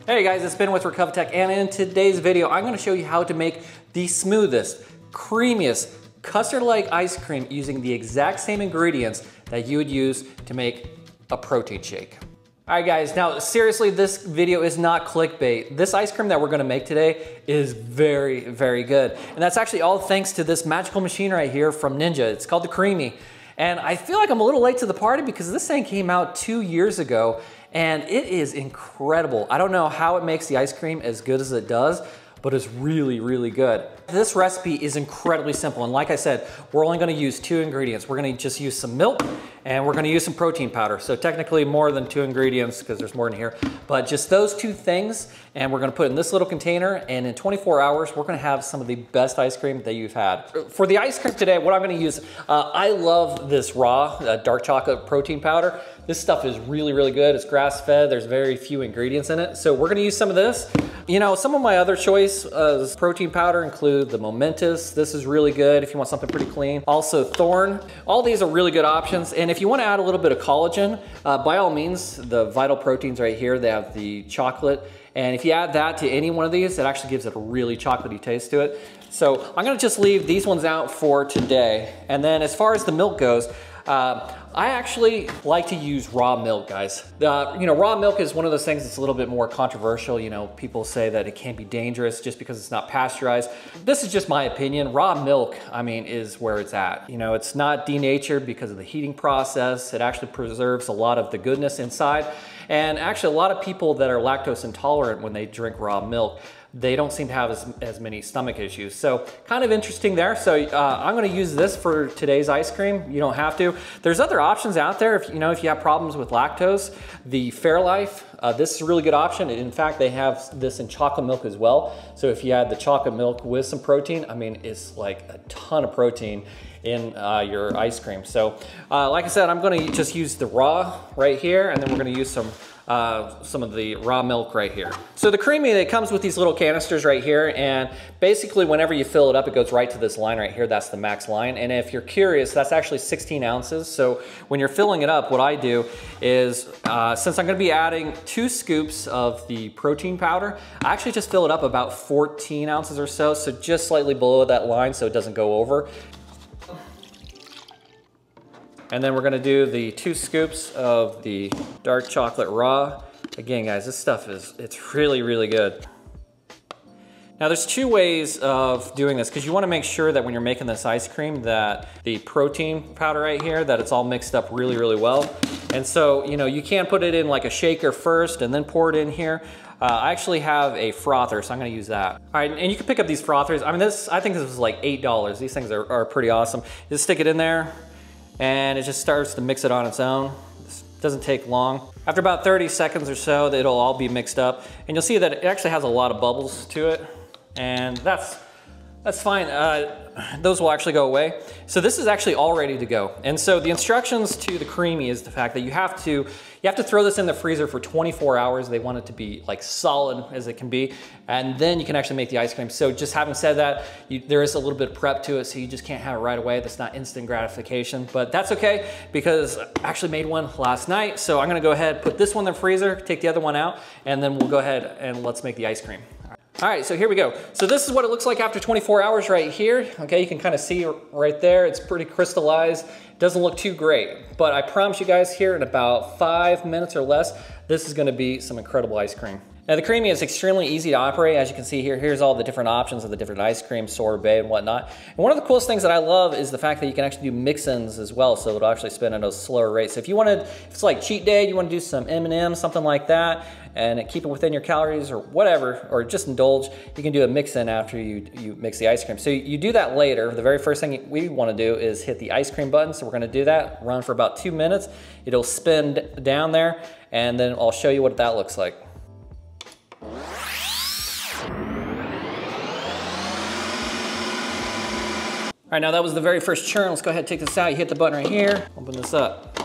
Hey guys, it's Ben with RecoverTech, and in today's video, I'm gonna show you how to make the smoothest, creamiest, custard-like ice cream using the exact same ingredients that you would use to make a protein shake. All right guys, now seriously, this video is not clickbait. This ice cream that we're gonna make today is very, very good. And that's actually all thanks to this magical machine right here from Ninja. It's called the Creami. And I feel like I'm a little late to the party because this thing came out 2 years ago and it is incredible. I don't know how it makes the ice cream as good as it does, but it's really, really good. This recipe is incredibly simple. And like I said, we're only gonna use 2 ingredients. We're gonna just use some milk and we're gonna use some protein powder. So technically more than 2 ingredients because there's more in here, but just those 2 things. And we're gonna put in this little container, and in 24 hours, we're gonna have some of the best ice cream that you've had. For the ice cream today, what I'm gonna use, I love this raw dark chocolate protein powder. This stuff is really, really good. It's grass-fed. There's very few ingredients in it. So we're gonna use some of this. You know, some of my other choice protein powder include the Momentous. This is really good if you want something pretty clean. Also Thorn. All these are really good options. And if you wanna add a little bit of collagen, by all means, the Vital Proteins right here, they have the chocolate. And if you add that to any one of these, it actually gives it a really chocolatey taste to it. So I'm gonna just leave these ones out for today. And then as far as the milk goes, I actually like to use raw milk, guys. You know, raw milk is one of those things that's a little bit more controversial. You know, people say that it can be dangerous just because it's not pasteurized. This is just my opinion. Raw milk, I mean, is where it's at. You know, it's not denatured because of the heating process. It actually preserves a lot of the goodness inside. And actually, a lot of people that are lactose intolerant when they drink raw milk, they don't seem to have as many stomach issues. So kind of interesting there. So I'm gonna use this for today's ice cream. You don't have to. There's other options out there. If you have problems with lactose, the Fairlife, this is a really good option. In fact, they have this in chocolate milk as well. So if you add the chocolate milk with some protein, I mean, it's like a ton of protein in your ice cream. So like I said, I'm gonna just use the raw right here, and then we're gonna use some of the raw milk right here. So the Creami, it comes with these little canisters right here, and basically whenever you fill it up, it goes right to this line right here. That's the max line. And if you're curious, that's actually 16 ounces. So when you're filling it up, what I do is, since I'm gonna be adding 2 scoops of the protein powder, I actually just fill it up about 14 ounces or so. So just slightly below that line so it doesn't go over. And then we're gonna do the 2 scoops of the dark chocolate raw. Again, guys, this stuff it's really, really good. Now there's 2 ways of doing this because you wanna make sure that when you're making this ice cream that the protein powder right here, that it's all mixed up really, really well. And so, you know, you can put it in like a shaker first and then pour it in here. I actually have a frother, so I'm gonna use that. All right, and you can pick up these frothers. I mean, I think this was like $8. These things are pretty awesome. Just stick it in there, and it just starts to mix it on its own. This doesn't take long. After about 30 seconds or so, it'll all be mixed up, and you'll see that it actually has a lot of bubbles to it, and that's fine. Those will actually go away. So this is actually all ready to go. And so the instructions to the Creami is the fact that you have to throw this in the freezer for 24 hours. They want it to be like solid as it can be, and then you can actually make the ice cream. So just having said that, there is a little bit of prep to it, so you just can't have it right away. That's not instant gratification, but that's okay because I actually made one last night. So I'm gonna go ahead, put this one in the freezer, take the other one out, and then we'll go ahead and let's make the ice cream. All right, so here we go. So this is what it looks like after 24 hours right here. Okay, you can kind of see right there. It's pretty crystallized. It doesn't look too great, but I promise you guys here in about 5 minutes or less, this is gonna be some incredible ice cream. Now the Creami is extremely easy to operate. As you can see here, here's all the different options of the different ice cream, sorbet and whatnot. And one of the coolest things that I love is the fact that you can actually do mix-ins as well, so it'll actually spin at a slower rate. So if it's like cheat day, you wanna do some M&Ms, something like that, and keep it within your calories or whatever, or just indulge, you can do a mix-in after you mix the ice cream. So you do that later. The very first thing we wanna do is hit the ice cream button. So we're gonna do that, run for about 2 minutes. It'll spin down there, and then I'll show you what that looks like. All right, now that was the very first churn. Let's go ahead and take this out. You hit the button right here, open this up.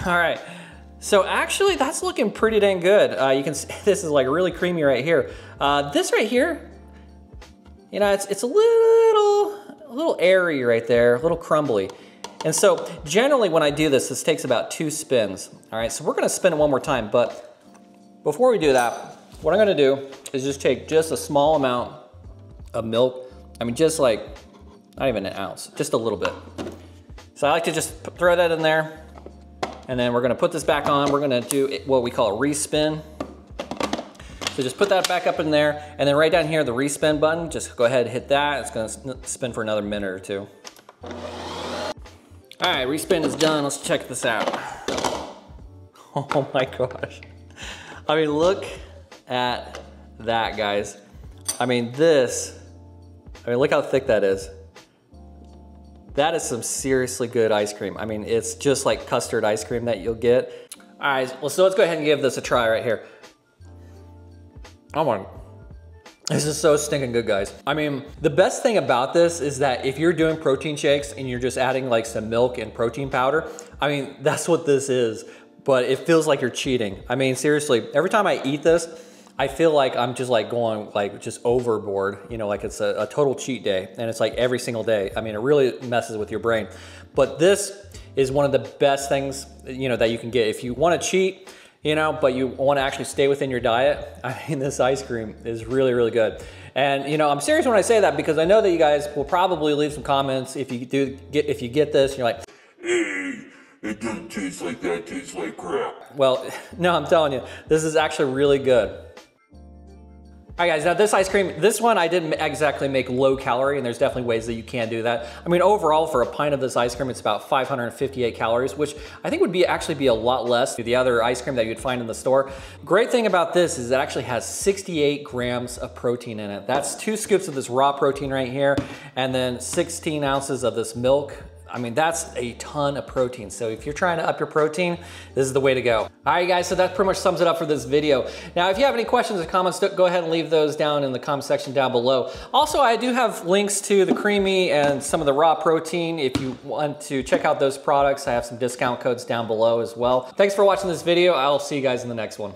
All right, so actually that's looking pretty dang good. You can see this is like really creamy right here. This right here, you know, it's a little airy right there, a little crumbly. And so generally when I do this, this takes about 2 spins. All right, so we're gonna spin it one more time, but before we do that, what I'm gonna do is just take just a small amount of milk. I mean, just like, not even an ounce, just a little bit. So I like to just throw that in there, and then we're gonna put this back on. We're gonna do what we call a respin. So just put that back up in there, and then right down here, the respin button, just go ahead and hit that. It's gonna spin for another minute or two. All right, respin is done. Let's check this out. Oh my gosh. I mean, look at that, guys. I mean, look how thick that is. That is some seriously good ice cream. I mean, it's just like custard ice cream that you'll get. All right, well, so let's go ahead and give this a try right here. Oh my, this is so stinking good, guys. I mean, the best thing about this is that if you're doing protein shakes and you're just adding like some milk and protein powder, I mean, that's what this is, but it feels like you're cheating. I mean, seriously, every time I eat this, I feel like I'm just like going like just overboard, you know, like it's a total cheat day, and it's like every single day. I mean, it really messes with your brain. But this is one of the best things, you know, that you can get if you want to cheat, you know, but you want to actually stay within your diet. I mean, this ice cream is really, really good. And you know, I'm serious when I say that, because I know that you guys will probably leave some comments if you get this and you're like, hey, it doesn't taste like that, it tastes like crap. Well, no, I'm telling you, this is actually really good. All right, guys, now this ice cream, this one I didn't exactly make low calorie, and there's definitely ways that you can do that. I mean, overall for a pint of this ice cream, it's about 558 calories, which I think would actually be a lot less than the other ice cream that you'd find in the store. Great thing about this is it actually has 68 grams of protein in it. That's 2 scoops of this raw protein right here, and then 16 ounces of this milk. I mean, that's a ton of protein. So if you're trying to up your protein, this is the way to go. All right, guys, so that pretty much sums it up for this video. Now, if you have any questions or comments, go ahead and leave those down in the comment section down below. Also, I do have links to the Creami and some of the raw protein. If you want to check out those products, I have some discount codes down below as well. Thanks for watching this video. I'll see you guys in the next one.